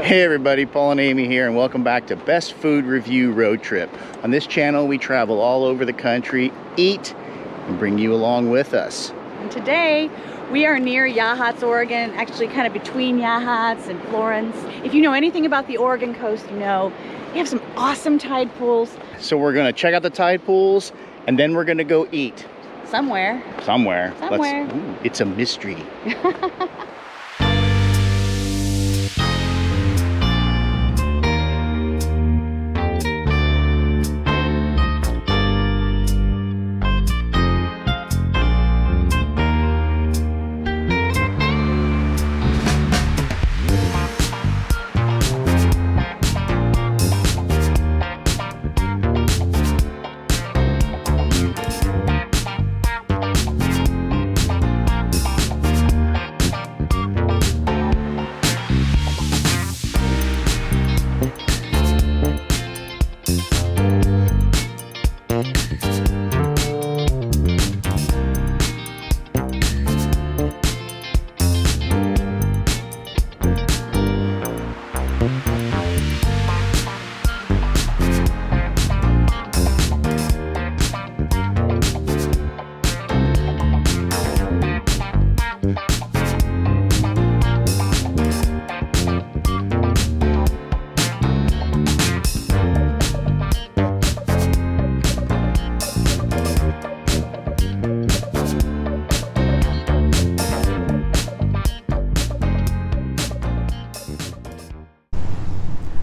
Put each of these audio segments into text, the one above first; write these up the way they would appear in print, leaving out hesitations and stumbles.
Hey everybody, Paul and Amy here, and welcome back to Best Food Review Road Trip. On this channel, we travel all over the country, eat, and bring you along with us. And today, we are near Yachats, Oregon, actually kind of between Yachats and Florence. If you know anything about the Oregon coast, you know we have some awesome tide pools. So we're gonna check out the tide pools, and then we're gonna go eat. Somewhere. Somewhere. Somewhere. It's a mystery.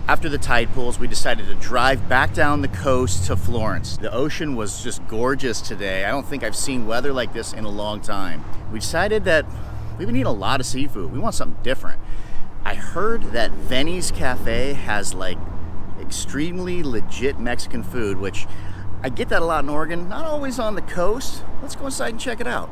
After the tide pools, we decided to drive back down the coast to Florence. The ocean was just gorgeous today. I don't think I've seen weather like this in a long time. We decided that we've been eating a lot of seafood. We want something different. I heard that Venny's Cafe has like extremely legit Mexican food, which I get that a lot in Oregon, not always on the coast. Let's go inside and check it out.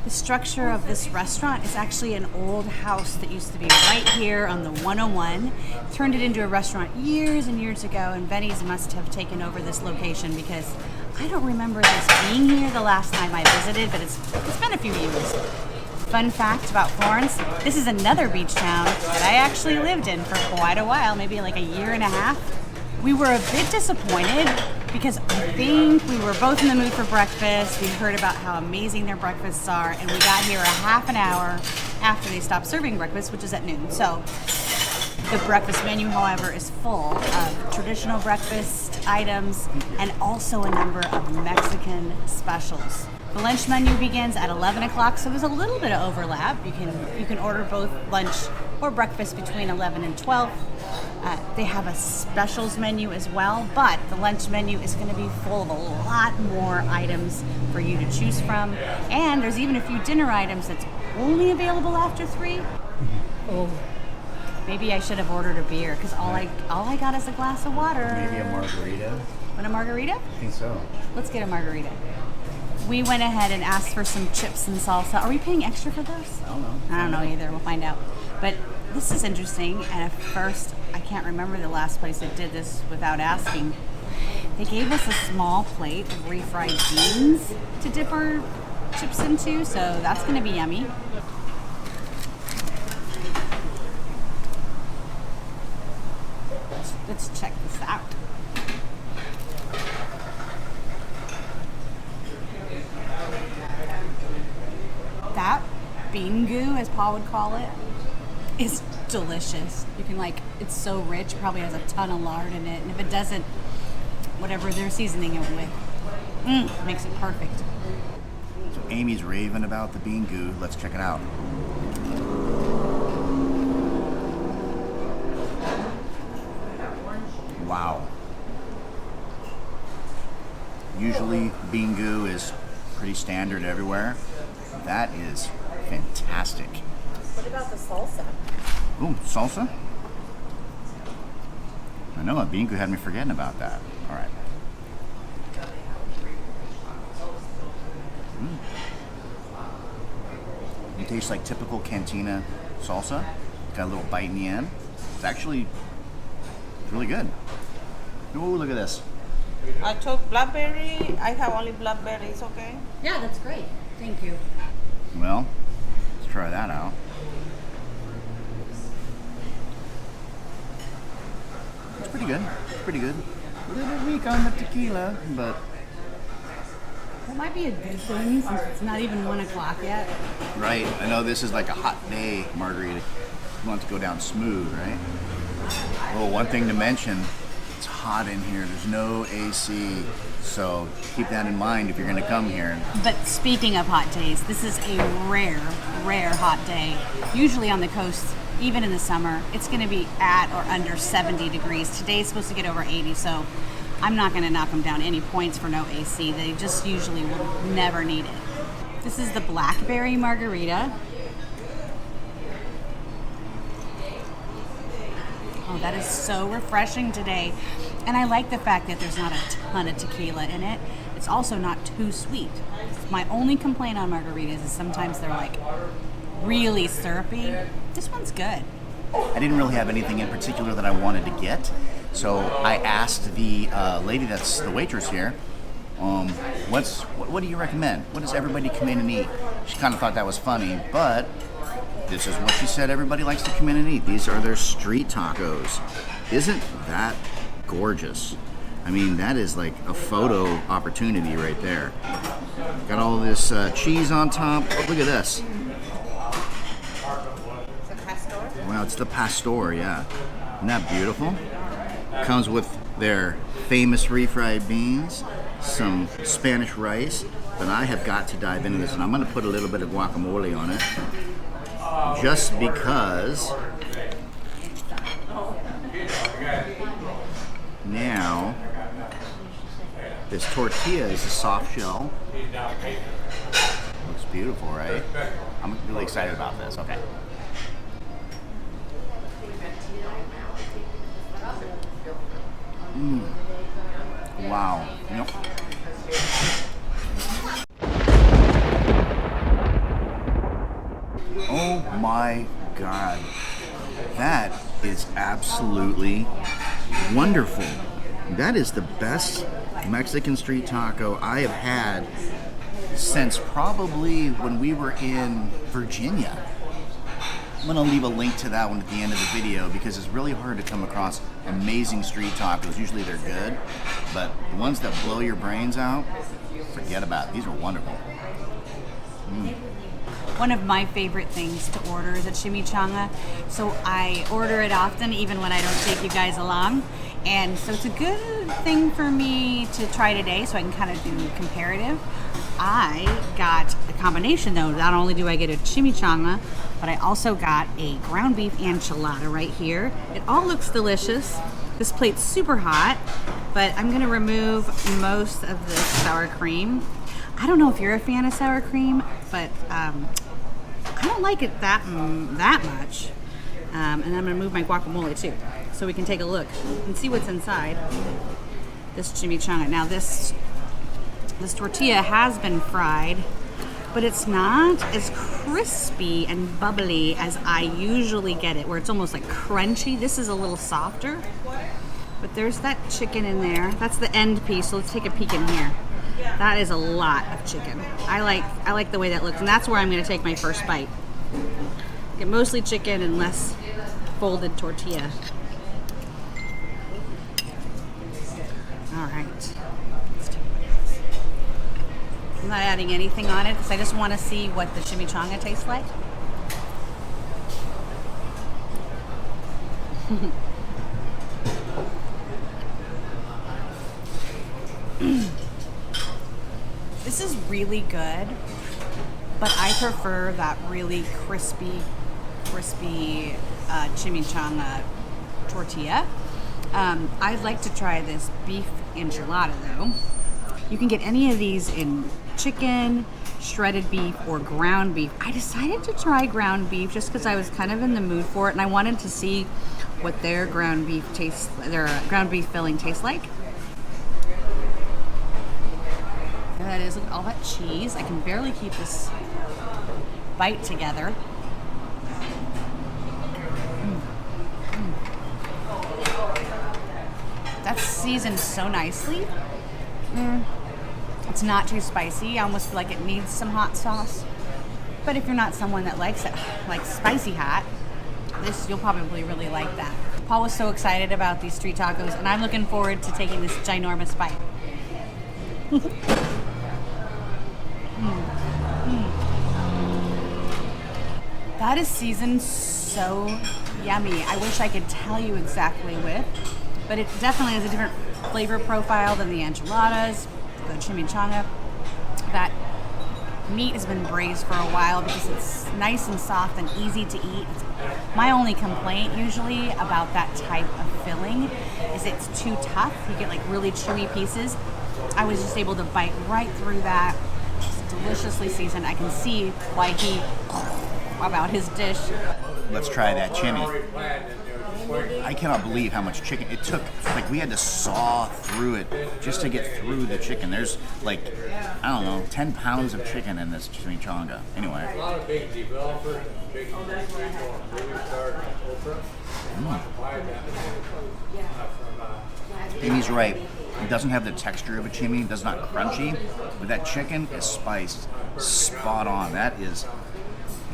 The structure of this restaurant is actually an old house that used to be right here on the 101. Turned it into a restaurant years and years ago, and Venny's must have taken over this location because I don't remember this being here the last time I visited, but it's been a few years. Fun fact about Florence, this is another beach town that I actually lived in for quite a while, maybe like a year and a half. We were a bit disappointed because I think we were both in the mood for breakfast. We heard about how amazing their breakfasts are, and we got here a half an hour after they stopped serving breakfast, which is at noon. So the breakfast menu, however, is full of traditional breakfast items and also a number of Mexican specials. The lunch menu begins at 11 o'clock, so there's a little bit of overlap. You can order both lunch or breakfast between 11 and 12. They have a specials menu as well, but the lunch menu is going to be full of a lot more items for you to choose from. And there's even a few dinner items that's only available after 3. Oh, maybe I should have ordered a beer because all I got is a glass of water. Maybe a margarita? Want a margarita? I think so. Let's get a margarita. We went ahead and asked for some chips and salsa. Are we paying extra for those? I don't know. I don't know either. We'll find out. But this is interesting. And at first, I can't remember the last place that did this without asking. They gave us a small plate of refried beans to dip our chips into, so that's going to be yummy. Let's check this out. That bean goo, as Paul would call it, is delicious. You can it's so rich, probably has a ton of lard in it, and if it doesn't, whatever they're seasoning it with, makes it perfect. So Amy's raving about the bean goo. Let's check it out. Wow. Usually bean goo is pretty standard everywhere. That is fantastic. What about the salsa? Ooh, salsa? I know, a bean goo had me forgetting about that. All right. It tastes like typical cantina salsa. Got a little bite in the end. It's really good. Ooh, look at this. I took blackberry. I have only blackberries, okay? Yeah, that's great. Thank you. Well, let's try that out. It's pretty good. It's pretty good. A little bit weak on the tequila, but That might be a good thing since it's not even 1 o'clock yet. right. I know this is like a hot day margarita. You want it to go down smooth, right? Well, one thing to mention, it's hot in here. There's no AC. So keep that in mind if you're going to come here. But speaking of hot days, this is a rare hot day. Usually on the coast, even in the summer, it's going to be at or under 70 degrees. Today's supposed to get over 80, so I'm not going to knock them down any points for no AC. They just usually will never need it. This is the Blackberry Margarita. Oh, that is so refreshing today. And I like the fact that there's not a ton of tequila in it. It's also not too sweet. My only complaint on margaritas is sometimes they're like really syrupy. This one's good. I didn't really have anything in particular that I wanted to get. So I asked the lady that's the waitress here, what do you recommend? What does everybody come in and eat? She kind of thought that was funny, but this is what she said everybody likes to come in and eat. These are their street tacos. Isn't that gorgeous? I mean, that is like a photo opportunity right there. Got all this cheese on top. Oh, look at this. Wow, it's the pastor, yeah. Isn't that beautiful? Comes with their famous refried beans, some Spanish rice, but I have got to dive into this, and I'm going to put a little bit of guacamole on it, just because now this tortilla is a soft shell. Looks beautiful, right? I'm really excited about this. Okay. Wow. Yep. Oh my God. That is absolutely wonderful. That is the best Mexican street taco I have had since probably when we were in Virginia. I'm going to leave a link to that one at the end of the video because it's really hard to come across amazing street tacos. Usually they're good, but the ones that blow your brains out, forget about it. These are wonderful. One of my favorite things to order is a chimichanga, so I order it often even when I don't take you guys along. And so it's a good thing for me to try today so I can kind of do comparative. I got a combination though. Not only do I get a chimichanga, but I also got a ground beef enchilada right here. It all looks delicious. This plate's super hot, but I'm gonna remove most of the sour cream. I don't know if you're a fan of sour cream, but I don't like it that much. And I'm gonna move my guacamole too, so we can take a look and see what's inside this chimichanga. Now this tortilla has been fried, but it's not as crispy and bubbly as I usually get it, where it's almost like crunchy. This is a little softer, but there's that chicken in there. That's the end piece, so let's take a peek in here. That is a lot of chicken. I like the way that looks, and that's where I'm gonna take my first bite. Get mostly chicken and less folded tortilla. All right. I'm not adding anything on it because I just want to see what the chimichanga tastes like. This is really good, but I prefer that really crispy chimichanga tortilla. I'd like to try this beef enchilada though. You can get any of these in chicken, shredded beef, or ground beef. I decided to try ground beef just because I was kind of in the mood for it, and I wanted to see what their ground beef filling tastes like. There that is. Look at all that cheese. I can barely keep this bite together. That's seasoned so nicely. It's not too spicy. I almost feel like it needs some hot sauce. But if you're not someone that likes it, like spicy hot, this you'll probably really like that. Paul was so excited about these street tacos, and I'm looking forward to taking this ginormous bite. That is seasoned so yummy. I wish I could tell you exactly which, but it definitely has a different flavor profile than the enchiladas, the chimichanga. That meat has been braised for a while because it's nice and soft and easy to eat. My only complaint usually about that type of filling is it's too tough. You get like really chewy pieces. I was just able to bite right through that. It's deliciously seasoned. I can see why he about his dish. Let's try that chimney. I cannot believe how much chicken it took. Like, we had to saw through it just to get through the chicken. There's like, I don't know, 10 pounds of chicken in this chimichanga. Anyway. A lot of big developers and big people really start Amy's right. It doesn't have the texture of a chimney. It's not crunchy, but that chicken is spiced spot on. That is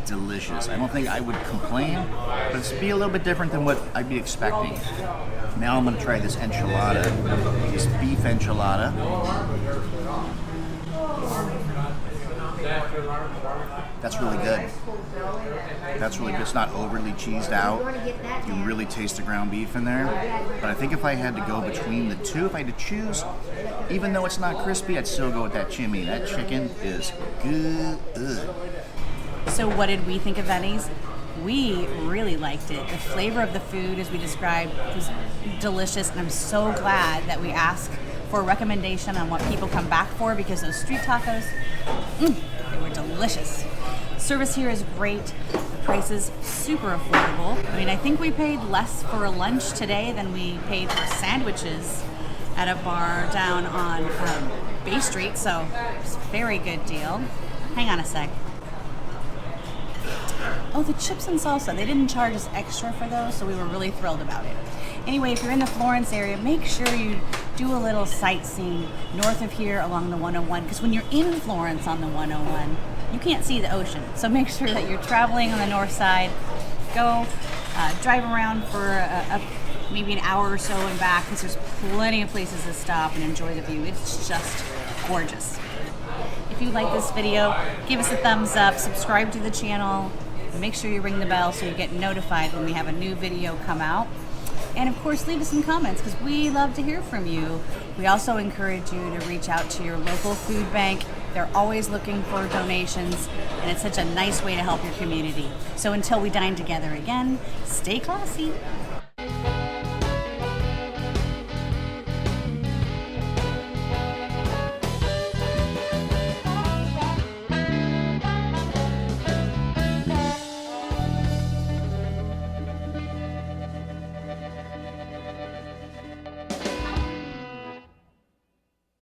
delicious. I don't think I would complain, but it's be a little bit different than what I'd be expecting. Now I'm going to try this enchilada, this beef enchilada. That's really good. That's really good. It's not overly cheesed out. You can really taste the ground beef in there. But I think if I had to go between the two, if I had to choose, even though it's not crispy, I'd still go with that chimney. That chicken is good. So what did we think of Venny's? We really liked it. The flavor of the food, as we described, was delicious, and I'm so glad that we asked for a recommendation on what people come back for, because those street tacos, they were delicious. Service here is great. The price is super affordable. I mean, I think we paid less for a lunch today than we paid for sandwiches at a bar down on Bay Street, so it's a very good deal. Hang on a sec. Oh, the chips and salsa. They didn't charge us extra for those, so we were really thrilled about it. Anyway, if you're in the Florence area, make sure you do a little sightseeing north of here along the 101, because when you're in Florence on the 101, you can't see the ocean. So make sure that you're traveling on the north side. Go drive around for maybe an hour or so and back, because there's plenty of places to stop and enjoy the view. It's just gorgeous. If you like this video, give us a thumbs up, subscribe to the channel, and make sure you ring the bell so you get notified when we have a new video come out. And of course, leave us some comments, because we love to hear from you. We also encourage you to reach out to your local food bank. They're always looking for donations, and it's such a nice way to help your community. So until we dine together again, stay classy.